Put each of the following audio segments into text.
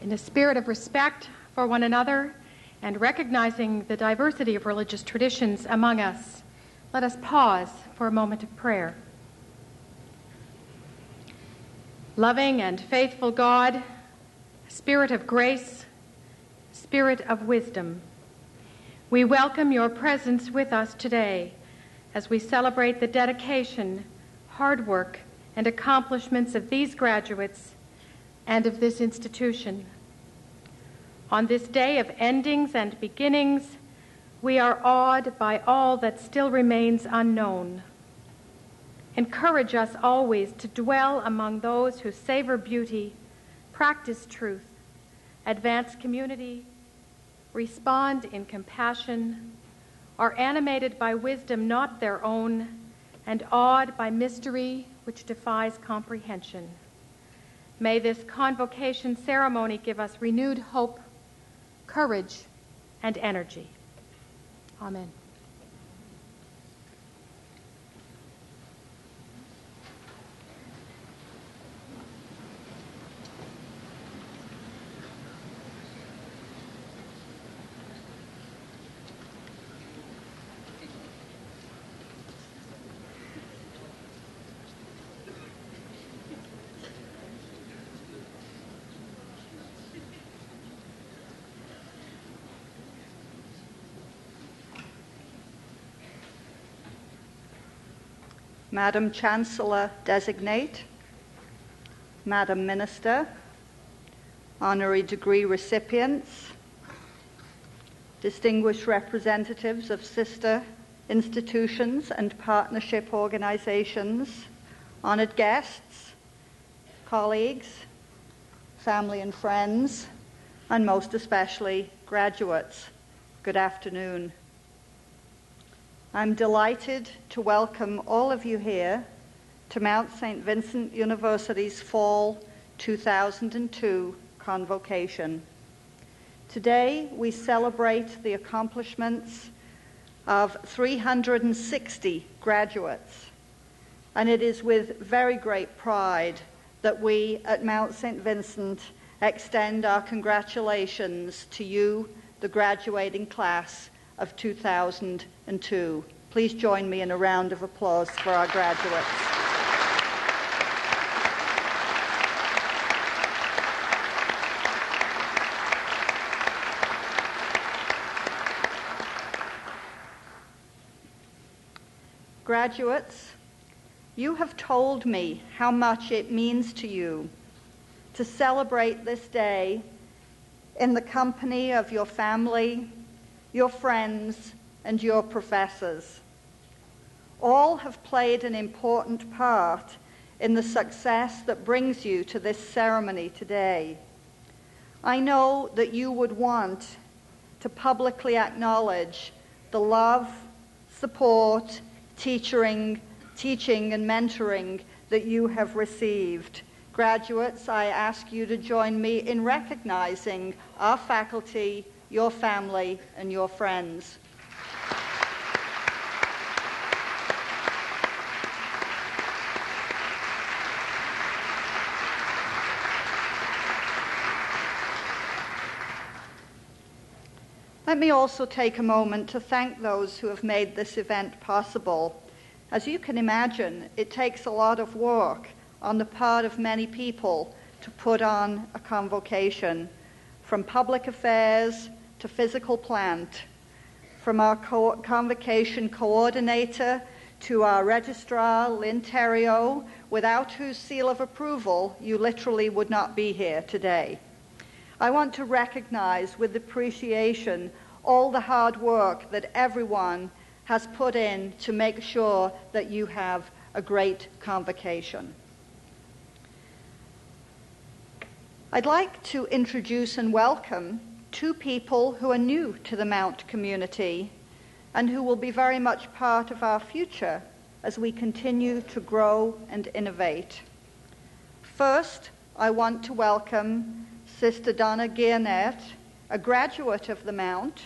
In a spirit of respect for one another and recognizing the diversity of religious traditions among us, let us pause for a moment of prayer. Loving and faithful God, Spirit of grace, Spirit of wisdom, we welcome your presence with us today as we celebrate the dedication, hard work, and accomplishments of these graduates and of this institution. On this day of endings and beginnings, we are awed by all that still remains unknown. Encourage us always to dwell among those who savor beauty, practice truth, advance community, respond in compassion, are animated by wisdom not their own, and awed by mystery which defies comprehension. May this convocation ceremony give us renewed hope, courage, and energy. Amen. Madam Chancellor Designate, Madam Minister, honorary degree recipients, distinguished representatives of sister institutions and partnership organizations, honored guests, colleagues, family and friends, and most especially graduates, good afternoon. I'm delighted to welcome all of you here to Mount St. Vincent University's Fall 2002 Convocation. Today, we celebrate the accomplishments of 360 graduates, and it is with very great pride that we at Mount St. Vincent extend our congratulations to you, the graduating class of 2002. Please join me in a round of applause for our graduates. Graduates, you have told me how much it means to you to celebrate this day in the company of your family, your friends, and your professors. All have played an important part in the success that brings you to this ceremony today. I know that you would want to publicly acknowledge the love, support, teaching, and mentoring that you have received. Graduates, I ask you to join me in recognizing our faculty, your family, and your friends. Let me also take a moment to thank those who have made this event possible. As you can imagine, it takes a lot of work on the part of many people to put on a convocation, from public affairs to physical plant, from our convocation coordinator to our registrar, Lynn Terrio, without whose seal of approval you literally would not be here today. I want to recognize with appreciation all the hard work that everyone has put in to make sure that you have a great convocation. I'd like to introduce and welcome two people who are new to the Mount community and who will be very much part of our future as we continue to grow and innovate. First, I want to welcome Sister Donna Gearnet, a graduate of the Mount,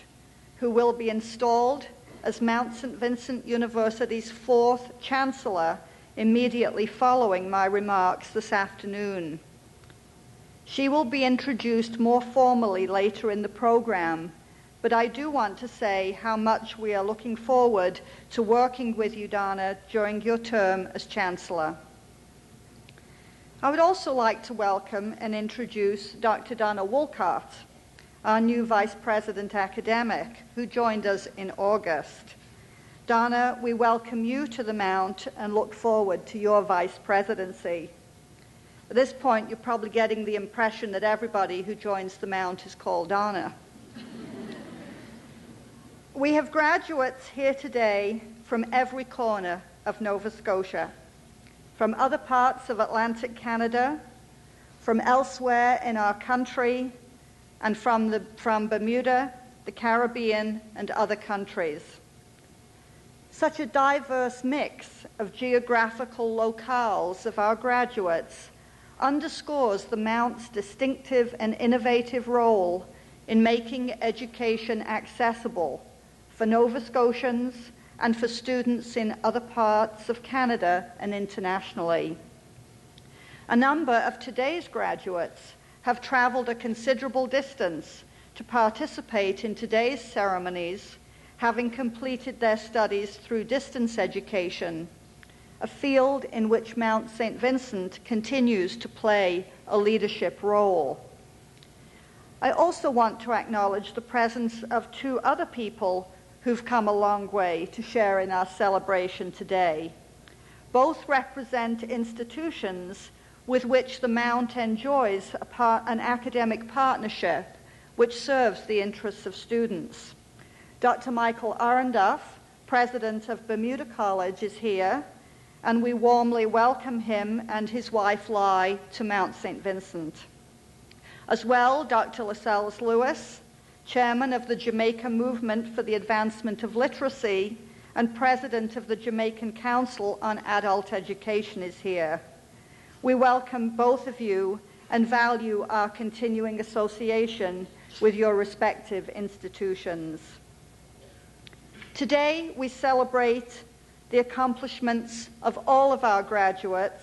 who will be installed as Mount St. Vincent University's fourth Chancellor immediately following my remarks this afternoon. She will be introduced more formally later in the program, but I do want to say how much we are looking forward to working with you, Dana, during your term as Chancellor. I would also like to welcome and introduce Dr. Dana Wolcott, our new Vice President Academic, who joined us in August. Dana, we welcome you to the Mount and look forward to your Vice Presidency. At this point, you're probably getting the impression that everybody who joins the Mount is called Dana. We have graduates here today from every corner of Nova Scotia, from other parts of Atlantic Canada, from elsewhere in our country, and from Bermuda, the Caribbean, and other countries. Such a diverse mix of geographical locales of our graduates underscores the Mount's distinctive and innovative role in making education accessible for Nova Scotians and for students in other parts of Canada and internationally. A number of today's graduates have traveled a considerable distance to participate in today's ceremonies, having completed their studies through distance education, a field in which Mount St. Vincent continues to play a leadership role. I also want to acknowledge the presence of two other people who've come a long way to share in our celebration today. Both represent institutions with which the Mount enjoys an academic partnership which serves the interests of students. Dr. Michael Arendorf, President of Bermuda College, is here, and we warmly welcome him and his wife, Lyon, to Mount St. Vincent. As well, Dr. Lascelles Lewis, Chairman of the Jamaica Movement for the Advancement of Literacy and President of the Jamaican Council on Adult Education, is here. We welcome both of you and value our continuing association with your respective institutions. Today, we celebrate the accomplishments of all of our graduates,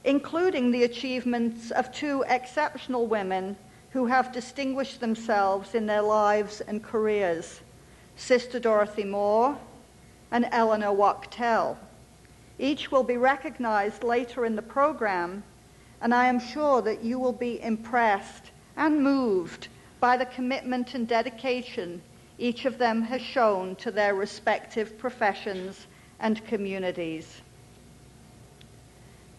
including the achievements of two exceptional women who have distinguished themselves in their lives and careers, Sister Dorothy Moore and Eleanor Wachtel. Each will be recognized later in the program, and I am sure that you will be impressed and moved by the commitment and dedication each of them has shown to their respective professions and communities.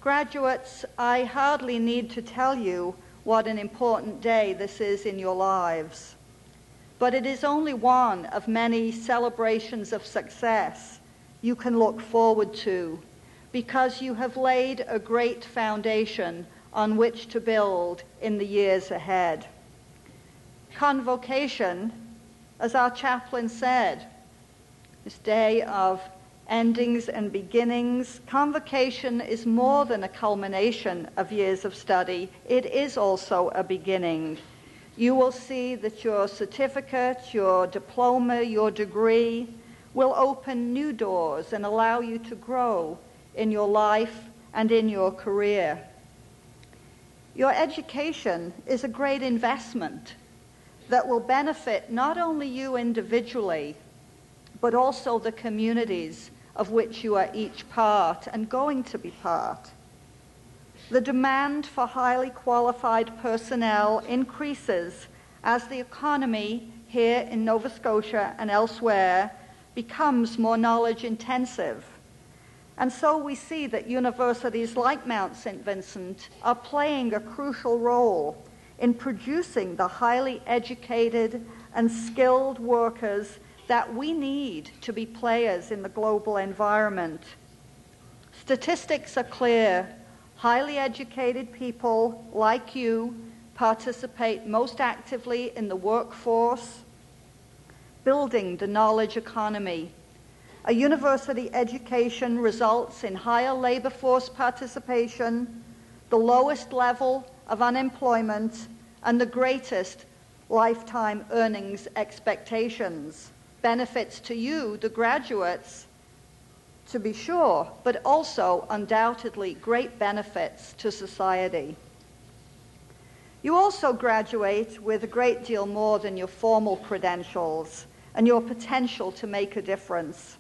Graduates, I hardly need to tell you what an important day this is in your lives, but it is only one of many celebrations of success you can look forward to, because you have laid a great foundation on which to build in the years ahead. Convocation, as our chaplain said, this day of endings and beginnings, convocation is more than a culmination of years of study. It is also a beginning. You will see that your certificate, your diploma, your degree will open new doors and allow you to grow in your life and in your career. Your education is a great investment that will benefit not only you individually, but also the communities of which you are each part and going to be part. The demand for highly qualified personnel increases as the economy here in Nova Scotia and elsewhere becomes more knowledge intensive. And so we see that universities like Mount St. Vincent are playing a crucial role in producing the highly educated and skilled workers that we need to be players in the global environment. Statistics are clear. Highly educated people like you participate most actively in the workforce, building the knowledge economy. A university education results in higher labor force participation, the lowest level of unemployment, and the greatest lifetime earnings expectations. Benefits to you, the graduates, to be sure, but also undoubtedly great benefits to society. You also graduate with a great deal more than your formal credentials and your potential to make a difference.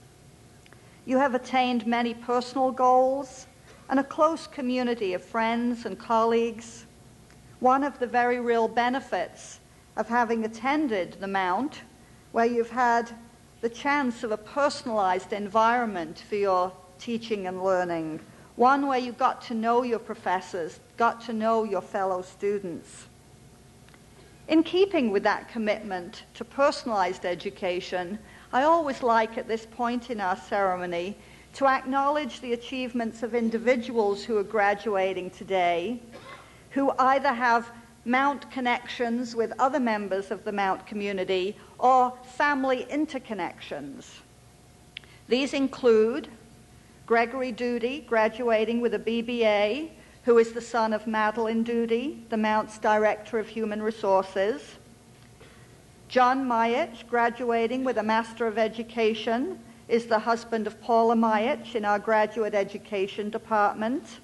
You have attained many personal goals and a close community of friends and colleagues. One of the very real benefits of having attended the Mount, where you've had the chance of a personalized environment for your teaching and learning, one where you got to know your professors, got to know your fellow students. In keeping with that commitment to personalized education, I always like at this point in our ceremony to acknowledge the achievements of individuals who are graduating today, who either have Mount connections with other members of the Mount community or family interconnections. These include Gregory Doody, graduating with a BBA, who is the son of Madeline Doody, the Mount's Director of Human Resources. John Myich, graduating with a Master of Education, is the husband of Paula Myich in our Graduate Education Department.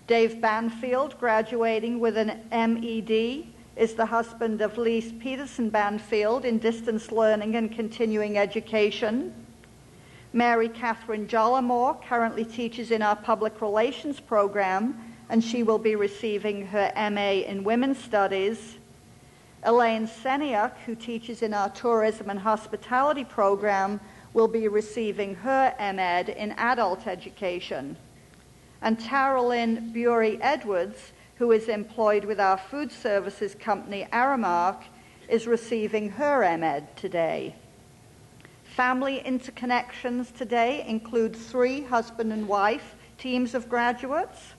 Dave Banfield, graduating with an MED, is the husband of Lise Peterson Banfield in Distance Learning and Continuing Education. Mary Catherine Jollimore currently teaches in our Public Relations program, and she will be receiving her MA in Women's Studies. Elaine Seniak, who teaches in our Tourism and Hospitality program, will be receiving her MEd in Adult Education. And Taralyn Bury-Edwards, who is employed with our food services company Aramark, is receiving her MEd today. Family interconnections today include 3 husband and wife teams of graduates.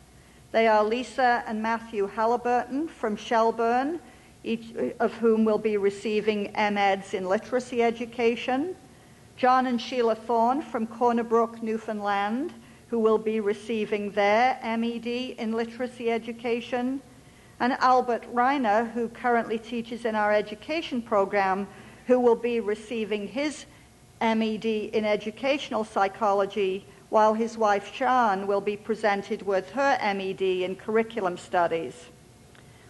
They are Lisa and Matthew Halliburton from Shelburne, each of whom will be receiving MEds in literacy education. John and Sheila Thorne from Corner Brook, Newfoundland, who will be receiving their MEd in literacy education. And Albert Reiner, who currently teaches in our education program, who will be receiving his MEd in educational psychology, while his wife Sian will be presented with her MEd in curriculum studies.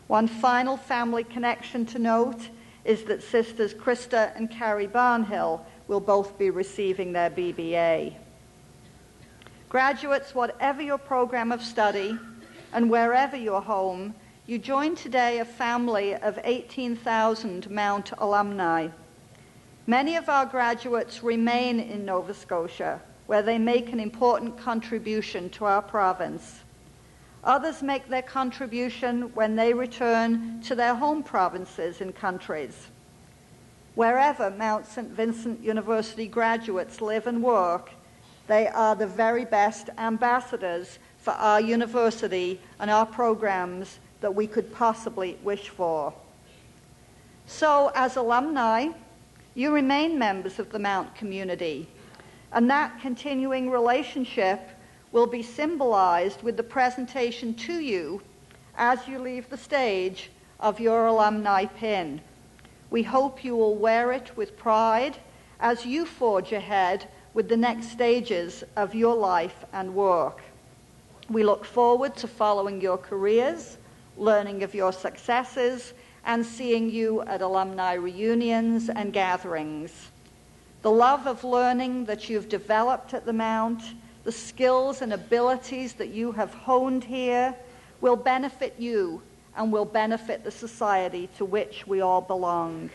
One final family connection to note is that sisters Krista and Carrie Barnhill will both be receiving their BBA. Graduates, whatever your program of study and wherever your home, you join today a family of 18,000 Mount alumni. Many of our graduates remain in Nova Scotia, where they make an important contribution to our province. Others make their contribution when they return to their home provinces and countries. Wherever Mount St. Vincent University graduates live and work, they are the very best ambassadors for our university and our programs that we could possibly wish for. So, as alumni, you remain members of the Mount community, and that continuing relationship will be symbolized with the presentation to you as you leave the stage of your alumni pin. We hope you will wear it with pride as you forge ahead with the next stages of your life and work. We look forward to following your careers, learning of your successes, and seeing you at alumni reunions and gatherings. The love of learning that you've developed at the Mount, the skills and abilities that you have honed here, will benefit you and will benefit the society to which we all belong.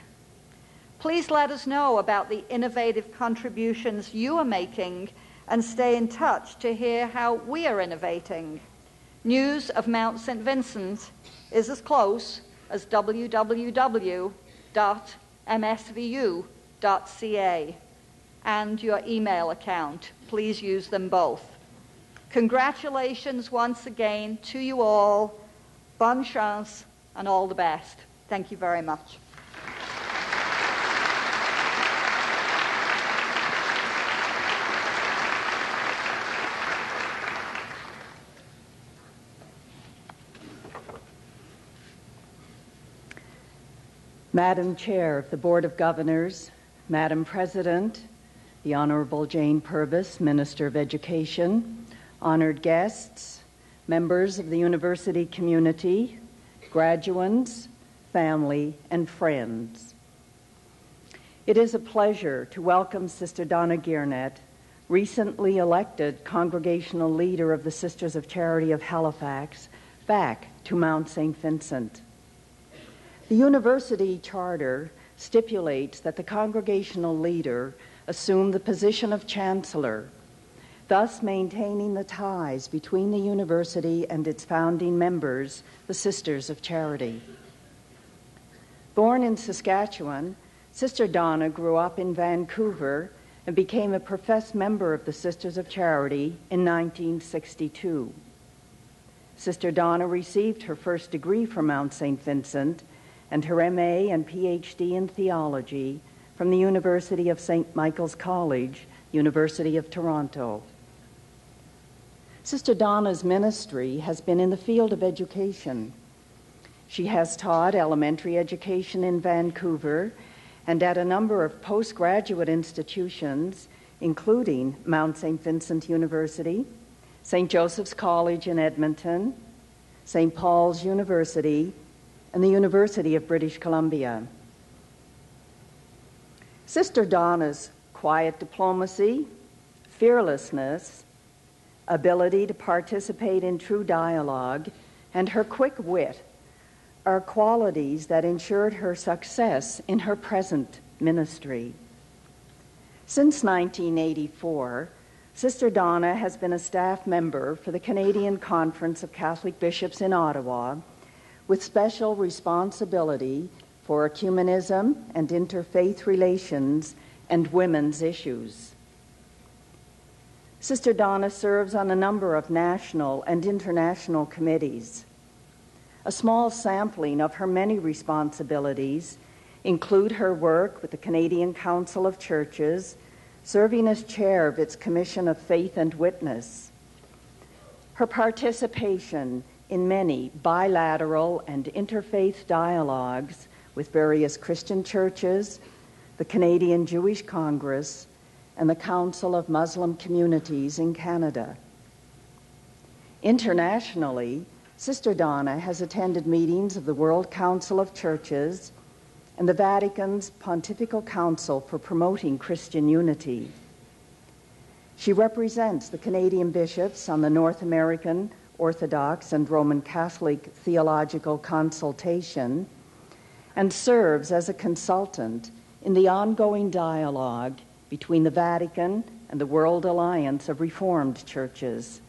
Please let us know about the innovative contributions you are making and stay in touch to hear how we are innovating. News of Mount St. Vincent is as close as www.msvu.ca, and your email account. Please use them both. Congratulations once again to you all. Bonne chance and all the best. Thank you very much. Madam Chair of the Board of Governors, Madam President, the Honorable Jane Purvis, Minister of Education, honored guests, members of the university community, graduands, family, and friends. It is a pleasure to welcome Sister Donna Gearnet, recently elected Congregational Leader of the Sisters of Charity of Halifax, back to Mount St. Vincent. The university charter stipulates that the Congregational Leader assume the position of Chancellor, thus maintaining the ties between the university and its founding members, the Sisters of Charity. Born in Saskatchewan, Sister Donna grew up in Vancouver and became a professed member of the Sisters of Charity in 1962. Sister Donna received her first degree from Mount St. Vincent and her MA and PhD in theology from the University of St. Michael's College, University of Toronto. Sister Donna's ministry has been in the field of education. She has taught elementary education in Vancouver and at a number of postgraduate institutions, including Mount St. Vincent University, St. Joseph's College in Edmonton, St. Paul's University, and the University of British Columbia. Sister Donna's quiet diplomacy, fearlessness, ability to participate in true dialogue, and her quick wit are qualities that ensured her success in her present ministry. Since 1984, Sister Donna has been a staff member for the Canadian Conference of Catholic Bishops in Ottawa, with special responsibility for ecumenism and interfaith relations and women's issues. Sister Donna serves on a number of national and international committees. A small sampling of her many responsibilities include her work with the Canadian Council of Churches, serving as chair of its Commission of Faith and Witness. Her participation in many bilateral and interfaith dialogues with various Christian churches, the Canadian Jewish Congress, and the Council of Muslim Communities in Canada. Internationally, Sister Donna has attended meetings of the World Council of Churches and the Vatican's Pontifical Council for Promoting Christian Unity. She represents the Canadian bishops on the North American Orthodox and Roman Catholic Theological Consultation and serves as a consultant in the ongoing dialogue between the Vatican and the World Alliance of Reformed Churches.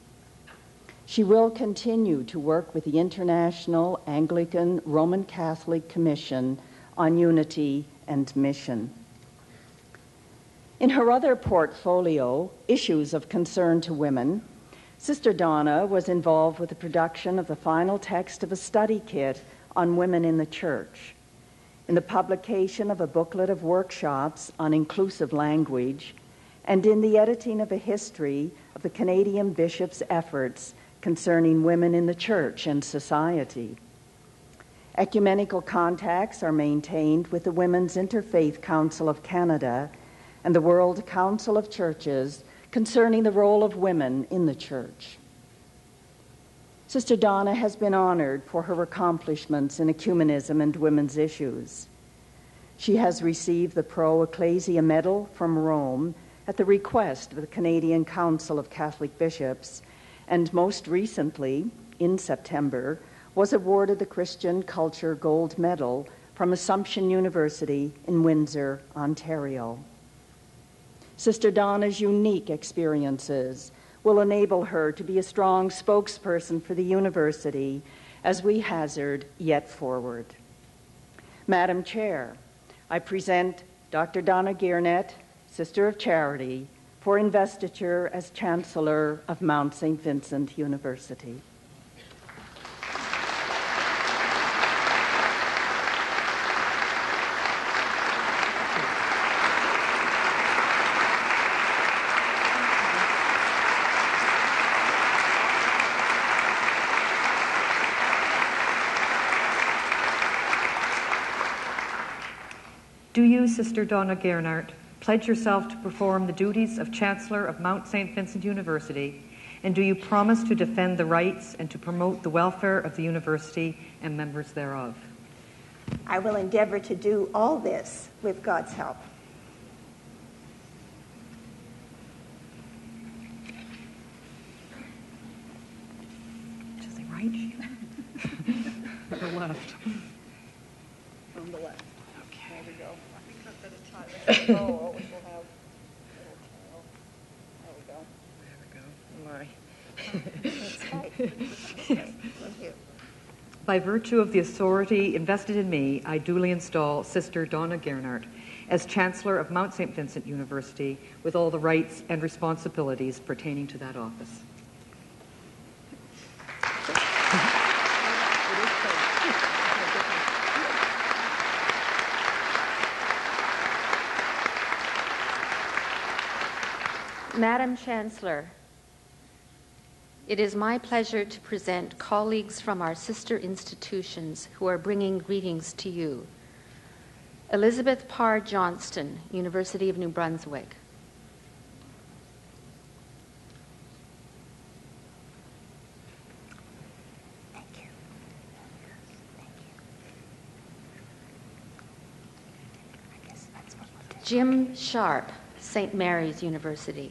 She will continue to work with the International Anglican Roman Catholic Commission on Unity and Mission. In her other portfolio, Issues of Concern to Women, Sister Donna was involved with the production of the final text of a study kit on women in the church, in the publication of a booklet of workshops on inclusive language, and in the editing of a history of the Canadian bishops' efforts concerning women in the church and society. Ecumenical contacts are maintained with the Women's Interfaith Council of Canada and the World Council of Churches concerning the role of women in the church. Sister Donna has been honored for her accomplishments in ecumenism and women's issues. She has received the Pro Ecclesia Medal from Rome at the request of the Canadian Council of Catholic Bishops, and most recently, in September, was awarded the Christian Culture Gold Medal from Assumption University in Windsor, Ontario. Sister Donna's unique experiences will enable her to be a strong spokesperson for the university as we hazard yet forward. Madam Chair, I present Dr. Donna Gearnet, Sister of Charity, for investiture as Chancellor of Mount St. Vincent University. Do you, Sister Donna Gearnet, pledge yourself to perform the duties of Chancellor of Mount St. Vincent University, and do you promise to defend the rights and to promote the welfare of the university and members thereof. I will endeavor to do all this with God's help. To the right, Sheila? Or the left? From the left. Okay. There we go. I think I've got to tie this bow. Always will have a little tail. There we go. There we go. My. Thank you. By virtue of the authority invested in me, I duly install Sister Donna Gernhardt as Chancellor of Mount St. Vincent University with all the rights and responsibilities pertaining to that office. Madam Chancellor, it is my pleasure to present colleagues from our sister institutions who are bringing greetings to you. Elizabeth Parr Johnston, University of New Brunswick. Thank you. I guess that's what we'll do. Jim Sharp, St. Mary's University.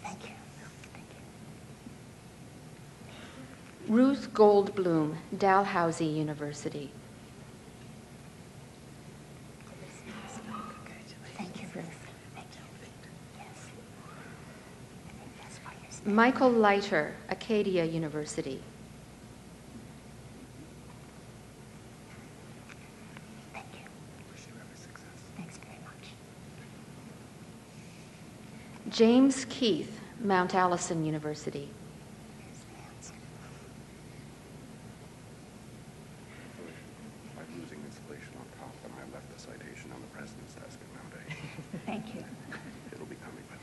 Thank you. Ruth Goldblum, Dalhousie University. Thank you, Ruth. Thank you. Yes. I think that's why you're standing. Michael Leiter, Acadia University. Thank you. Thanks very much. James Keith, Mount Allison University. There's the answer. I'm losing insulation on top, and I left the citation on the president's desk nowadays. Thank you. It'll be coming, but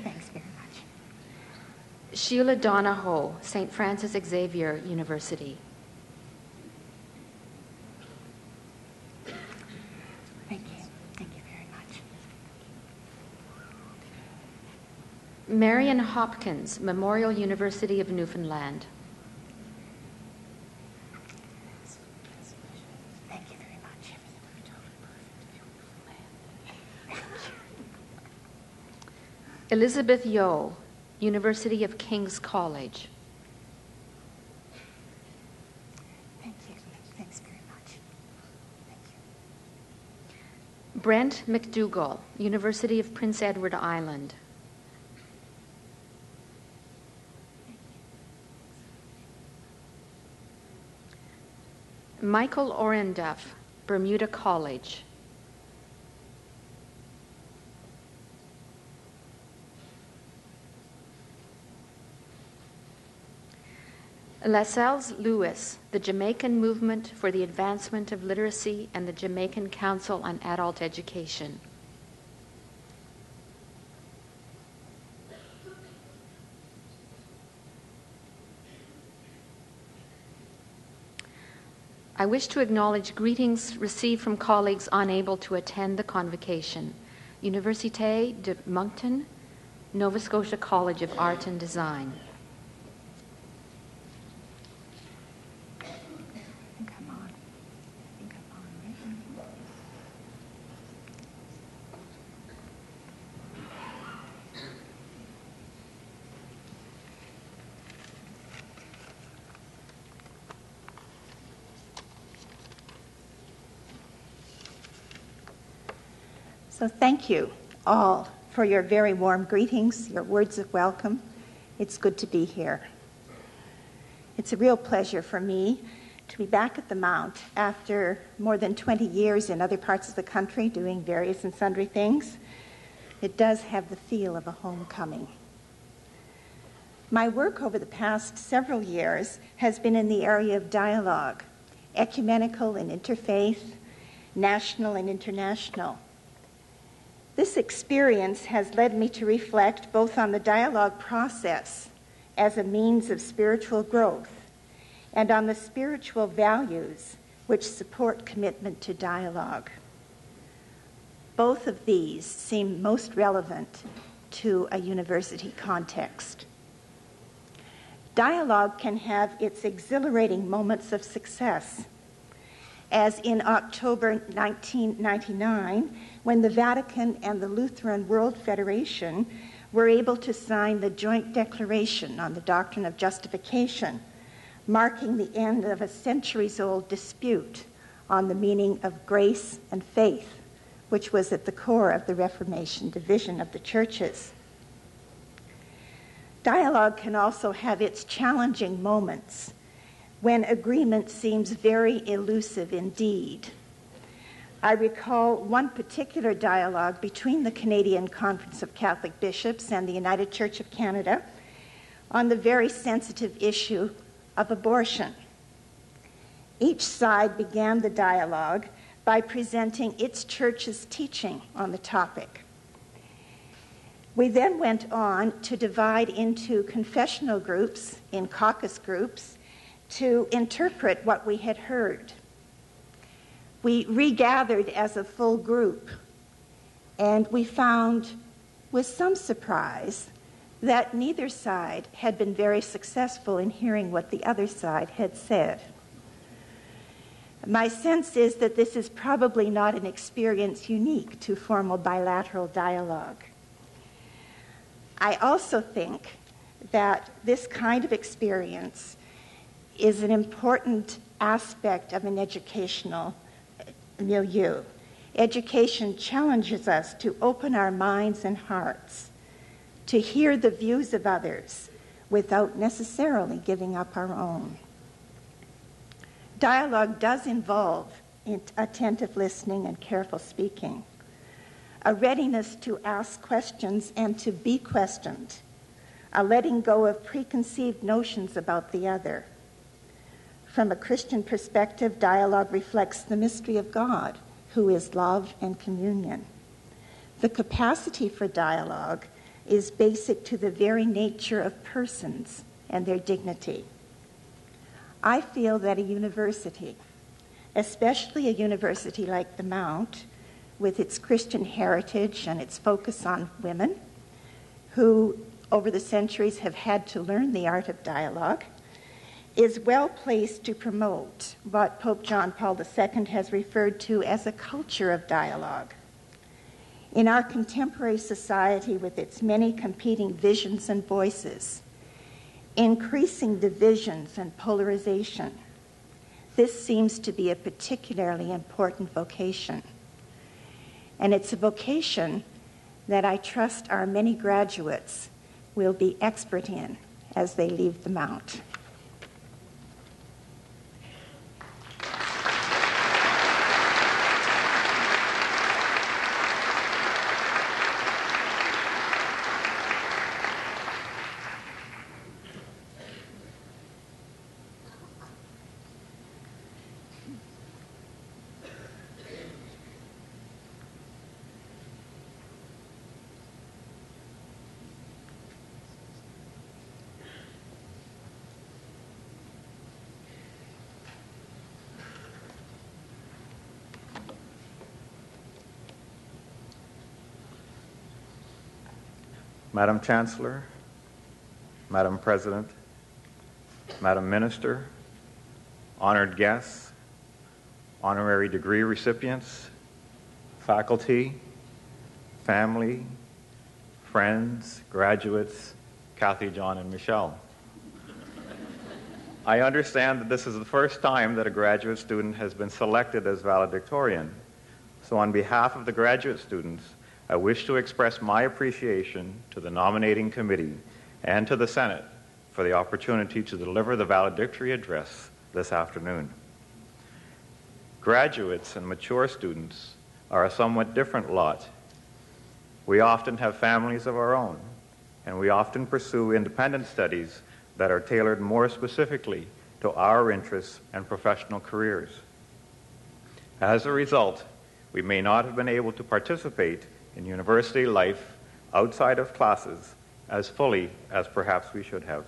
Thanks very much. Sheila Donahoe, St. Francis Xavier University. Thank you. Thank you very much. Marion Hopkins, Memorial University of Newfoundland. Thank you very much. Elizabeth Yeo, University of King's College. Thank you. Thanks very much. Thank you. Brent McDougall, University of Prince Edward Island. Michael Orenduff, Bermuda College. Lascelles Lewis, the Jamaican Movement for the Advancement of Literacy and the Jamaican Council on Adult Education. I wish to acknowledge greetings received from colleagues unable to attend the convocation. Université de Moncton, Nova Scotia College of Art and Design. I think I'm on. Right? So thank you all for your very warm greetings, your words of welcome. It's good to be here. It's a real pleasure for me to be back at the Mount after more than 20 years in other parts of the country doing various and sundry things. It does have the feel of a homecoming. My work over the past several years has been in the area of dialogue, ecumenical and interfaith, national and international. This experience has led me to reflect both on the dialogue process as a means of spiritual growth and on the spiritual values which support commitment to dialogue. Both of these seem most relevant to a university context. Dialogue can have its exhilarating moments of success, as in October 1999, when the Vatican and the Lutheran World Federation were able to sign the joint declaration on the doctrine of justification, marking the end of a centuries-old dispute on the meaning of grace and faith, which was at the core of the Reformation division of the churches. Dialogue can also have its challenging moments when agreement seems very elusive indeed. I recall one particular dialogue between the Canadian Conference of Catholic Bishops and the United Church of Canada on the very sensitive issue of abortion. Each side began the dialogue by presenting its church's teaching on the topic. We then went on to divide into confessional groups, in caucus groups, to interpret what we had heard. We regathered as a full group, and we found, with some surprise, that neither side had been very successful in hearing what the other side had said. My sense is that this is probably not an experience unique to formal bilateral dialogue. I also think that this kind of experience is an important aspect of an educational milieu. Education challenges us to open our minds and hearts, to hear the views of others without necessarily giving up our own. Dialogue does involve attentive listening and careful speaking, a readiness to ask questions and to be questioned, a letting go of preconceived notions about the other. From a Christian perspective, dialogue reflects the mystery of God, who is love and communion. The capacity for dialogue is basic to the very nature of persons and their dignity. I feel that a university, especially a university like the Mount, with its Christian heritage and its focus on women, who over the centuries have had to learn the art of dialogue, is well placed to promote what Pope John Paul II has referred to as a culture of dialogue. In our contemporary society, with its many competing visions and voices, increasing divisions and polarization, this seems to be a particularly important vocation. And it's a vocation that I trust our many graduates will be expert in as they leave the Mount. Madam Chancellor, Madam President, Madam Minister, honored guests, honorary degree recipients, faculty, family, friends, graduates, Kathy, John, and Michelle. I understand that this is the first time that a graduate student has been selected as valedictorian. So on behalf of the graduate students, I wish to express my appreciation to the nominating committee and to the Senate for the opportunity to deliver the valedictory address this afternoon. Graduates and mature students are a somewhat different lot. We often have families of our own, and we often pursue independent studies that are tailored more specifically to our interests and professional careers. As a result, we may not have been able to participate in university life outside of classes as fully as perhaps we should have.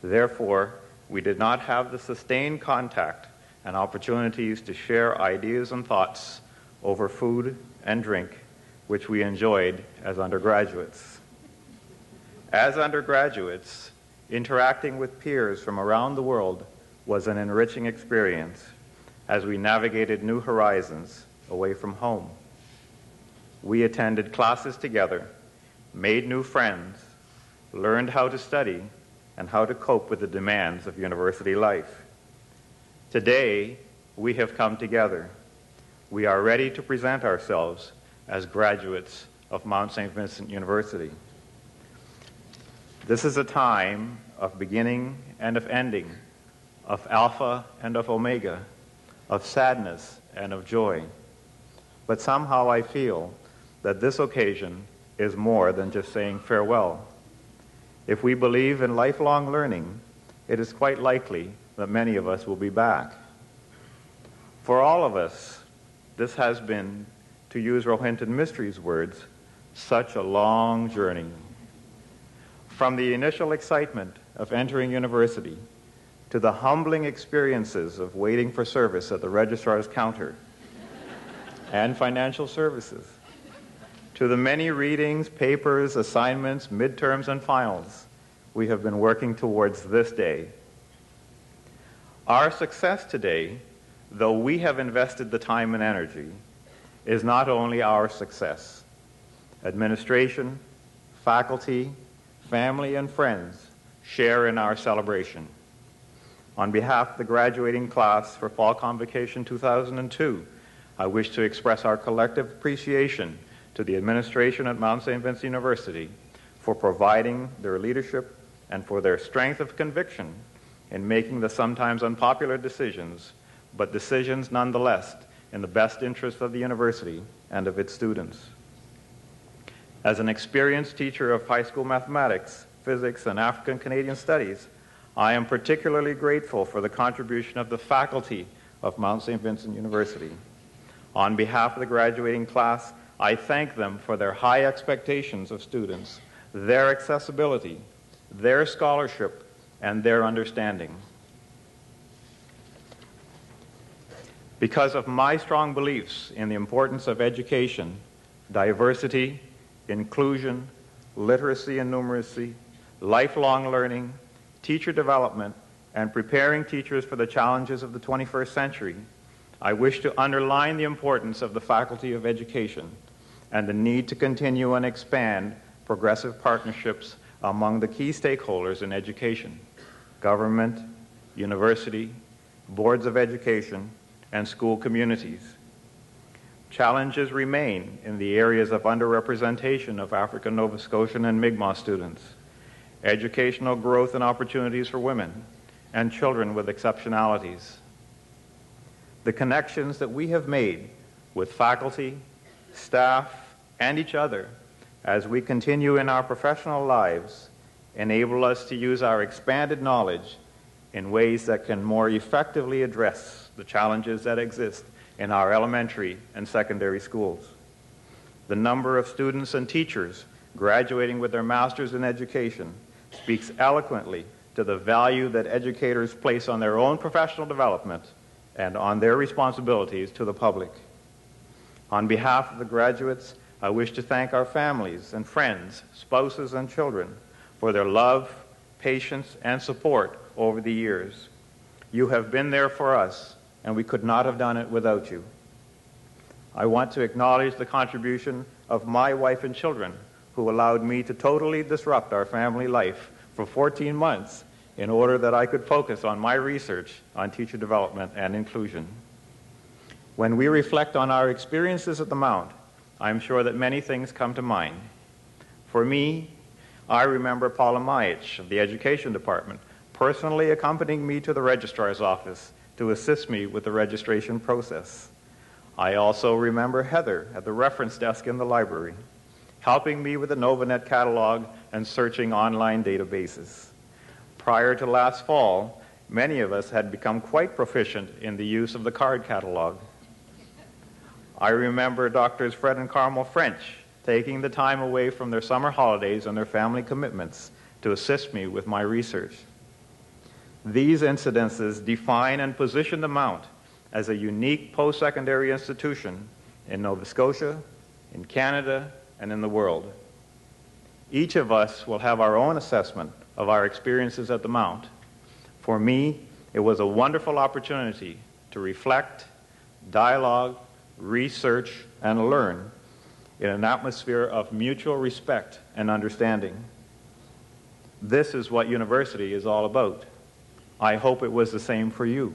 Therefore, we did not have the sustained contact and opportunities to share ideas and thoughts over food and drink, which we enjoyed as undergraduates. As undergraduates, interacting with peers from around the world was an enriching experience as we navigated new horizons away from home. We attended classes together, made new friends, learned how to study, and how to cope with the demands of university life. Today, we have come together. We are ready to present ourselves as graduates of Mount St. Vincent University. This is a time of beginning and of ending, of alpha and of omega, of sadness and of joy. But somehow I feel that this occasion is more than just saying farewell. If we believe in lifelong learning, it is quite likely that many of us will be back. For all of us, this has been, to use Rohinton Mystery's words, such a long journey. From the initial excitement of entering university to the humbling experiences of waiting for service at the registrar's counter and financial services, to the many readings, papers, assignments, midterms, and finals, we have been working towards this day. Our success today, though we have invested the time and energy, is not only our success. Administration, faculty, family, and friends share in our celebration. On behalf of the graduating class for Fall Convocation 2002, I wish to express our collective appreciation to the administration at Mount St. Vincent University for providing their leadership and for their strength of conviction in making the sometimes unpopular decisions, but decisions nonetheless in the best interest of the university and of its students. As an experienced teacher of high school mathematics, physics, and African Canadian studies, I am particularly grateful for the contribution of the faculty of Mount St. Vincent University. On behalf of the graduating class, I thank them for their high expectations of students, their accessibility, their scholarship, and their understanding. Because of my strong beliefs in the importance of education, diversity, inclusion, literacy and numeracy, lifelong learning, teacher development, and preparing teachers for the challenges of the 21st century, I wish to underline the importance of the Faculty of Education and the need to continue and expand progressive partnerships among the key stakeholders in education: government, university, boards of education, and school communities. Challenges remain in the areas of underrepresentation of African, Nova Scotian, and Mi'kmaq students, educational growth and opportunities for women, and children with exceptionalities. The connections that we have made with faculty, staff, and each other as we continue in our professional lives enable us to use our expanded knowledge in ways that can more effectively address the challenges that exist in our elementary and secondary schools. The number of students and teachers graduating with their masters in education speaks eloquently to the value that educators place on their own professional development and on their responsibilities to the public. On behalf of the graduates, I wish to thank our families and friends, spouses and children for their love, patience, and support over the years. You have been there for us, and we could not have done it without you. I want to acknowledge the contribution of my wife and children, who allowed me to totally disrupt our family life for 14 months in order that I could focus on my research on teacher development and inclusion. When we reflect on our experiences at the Mount, I'm sure that many things come to mind. For me, I remember Paula Maich of the Education Department personally accompanying me to the registrar's office to assist me with the registration process. I also remember Heather at the reference desk in the library, helping me with the NovaNet catalog and searching online databases. Prior to last fall, many of us had become quite proficient in the use of the card catalog. I remember Drs. Fred and Carmel French taking the time away from their summer holidays and their family commitments to assist me with my research. These incidences define and position the Mount as a unique post-secondary institution in Nova Scotia, in Canada, and in the world. Each of us will have our own assessment of our experiences at the Mount. For me, it was a wonderful opportunity to reflect, dialogue, research, and learn in an atmosphere of mutual respect and understanding. This is what university is all about. I hope it was the same for you.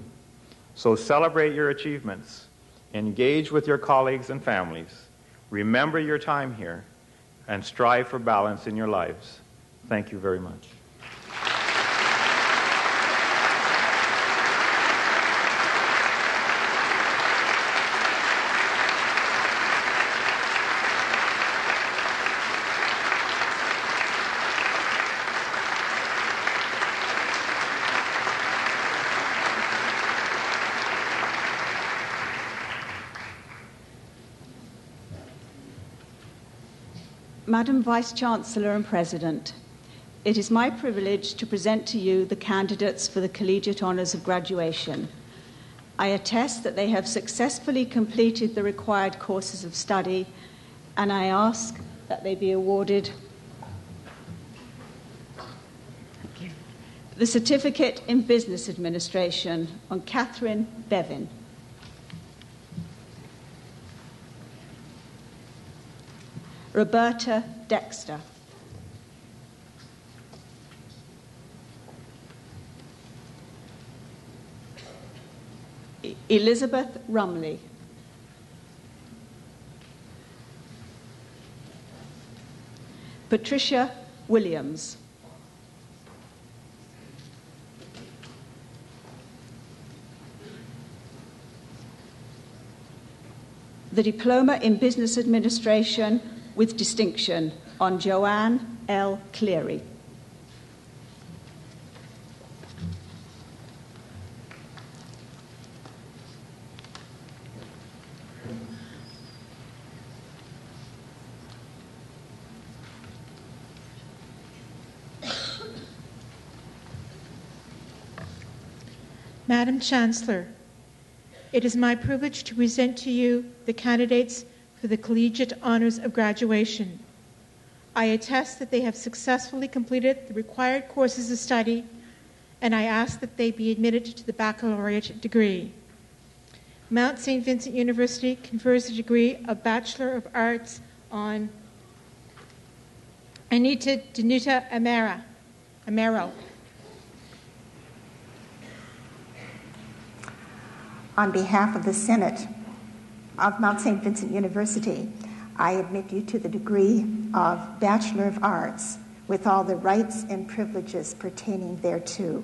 So celebrate your achievements, engage with your colleagues and families, remember your time here, and strive for balance in your lives. Thank you very much. Madam Vice-Chancellor and President, it is my privilege to present to you the candidates for the Collegiate Honours of Graduation. I attest that they have successfully completed the required courses of study, and I ask that they be awarded the Certificate in Business Administration on Catherine Bevin. Roberta Dexter. Elizabeth Rumley. Patricia Williams. The Diploma in Business Administration with distinction on Joanne L. Cleary. Madam Chancellor, it is my privilege to present to you the candidates for the Collegiate Honours of Graduation. I attest that they have successfully completed the required courses of study, and I ask that they be admitted to the baccalaureate degree. Mount St. Vincent University confers the degree of Bachelor of Arts on Anita Danuta Amaro. On behalf of the Senate of Mount St. Vincent University, I admit you to the degree of Bachelor of Arts with all the rights and privileges pertaining thereto.